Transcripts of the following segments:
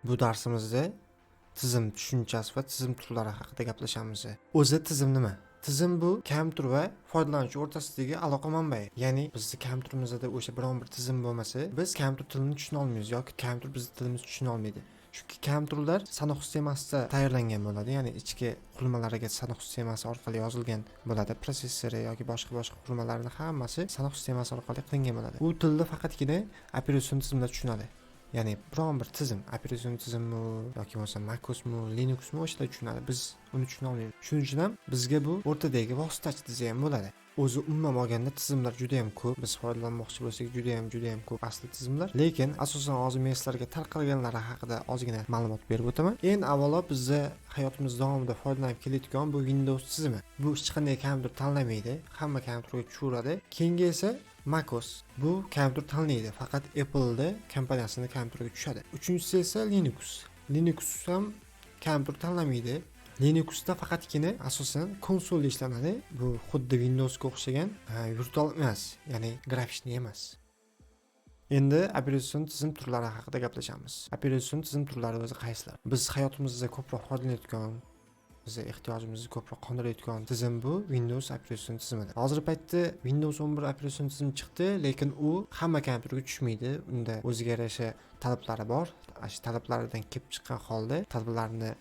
Bu darsimizda tizim tushunchasi va tizim turlari haqida gaplashamiz. O'zi tizim nima? Tizim bu kompyuter va foydalanuvchi o'rtasidagi aloqa manbai. Ya'ni bizning kompyuterimizda o'sha biron bir tizim bo'lmasa, biz kompyuter tilini tushuna olmaymiz yoki kompyuter bizning tilimizni tushuna olmaydi. Chunki kompyuterlar sanoq sistemasida tayyorlangan bo'ladi, ya'ni ichki qurilmalariga sanoq sistemasi orqali yozilgan bo'ladi. Prosessori yoki boshqa qurilmalarning hammasi sanoq sistemasi orqali qilingan bo'ladi. U tilni faqatgina operatsion tizimda tushunadi. Ya'ni biron bir tizim, operatsion tizimmi yoki bo'lmasa MacOSmi, Linuxmi o'shada tushunadi. Biz uni tushuna olmaymiz. Shuning uchun ham bizga bu o'rtadagi vositachi tizim bo'ladi. O'zi umuman olganda tizimlar juda ham ko'p. Biz foydalanmoqchi bo'lsak juda ham ko'p asli tizimlar. Lekin asosan hozir men sizlarga tarqalganlari haqida ozgina ma'lumot berib o'taman. Eng avvalo bizda hayotimiz davomida foydalanib kelayotgan bu Windows tizimi. Bu hech qanday kompyuter tanlamaydi. Hamma kompyuterga tushaveradi. Keyingi esa MacOS. Bu kompyuter tanlaydi, faqat Apple'da kompaniyasining kompyuteriga tushadi. Uchinchisi esa Linux. Linux ham kompyuter tanlamaydi. Linuxda faqatgina asosan konsolda ishlanadi. Bu xuddi Windowsga o'xshagan virtual emas, ya'ni grafichniy emas. Endi operatsion tizim turlari haqida gaplashamiz. Operatsion tizim turlari o'zi qaysilar? Biz hayotimizda ko'proq foydalanayotgan, bizning ehtiyojimizni ko'proq qondirayotgan tizim bu Windows operatsion tizimidir. Hozirgi paytda Windows 11 operatsion tizimi chiqdi, lekin u hamma kompyuterga tushmaydi. Unda o'ziga yarasha talablari bor. Shu talablardan kelib chiqqan holda talablarni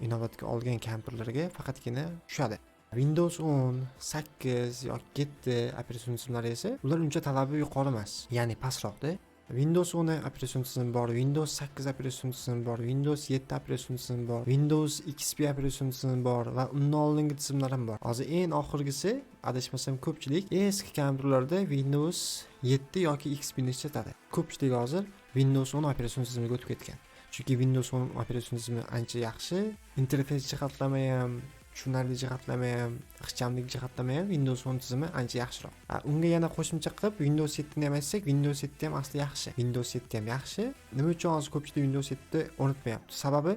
inobatga olgan kompyuterlarga faqatgina tushadi. Windows 10, 8 yoki 7 operatsion tizimlari esa ular uncha talabi yuqori emas, ya'ni pastroqda. Windows 10 operatsion tizimi bor, Windows 8 operatsion tizimi bor, Windows 7 operatsion tizimi bor, Windows XP operatsion tizimi bor va undan oldingi tizimlar ham bor. Hozir eng oxirgisi, adashmasam ko'pchilik eski kompyuterlarda Windows 7 yoki XP ni ishlatadi. Ko'pchilik hozir Windows 10 operatsion tizimiga o'tib ketgan. Chunki Windows 10 operatsion tizimi ancha yaxshi, interfeys jihatlama ham, tushunarli jihatlama ham, ixchamlik jihatlama ham Windows 10 tizimi ancha yaxshiroq. Unga yana qo'shimcha qilib Windows 7 ni ham aytsak, Windows 7 ham asli yaxshi. Windows 7 ham yaxshi. Nima uchun hozir ko'pchilik Windows 7 ni o'rnatmayapti? Sababi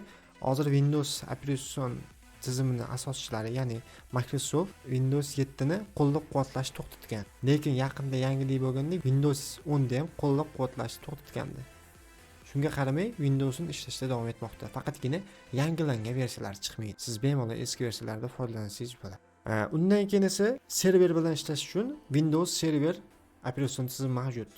hozir Windows operatsion tizimining asoschilari, ya'ni Microsoft Windows 7 ni qo'llab-quvvatlashni to'xtatgan. Lekin yaqinda yangilik bo'lganda Windows 10 ni ham qo'llab-quvvatlashni to'xtatgandi. Shunga qaramay Windows'ni ishlashda davom etmoqda. Faqatgina yangilangan versiyalar chiqmaydi. Siz bemalol eski versiyalardan foydalansangiz bo'ladi. Undan keyin esa server bilan ishlash uchun Windows Server operatsion tizimi mavjud.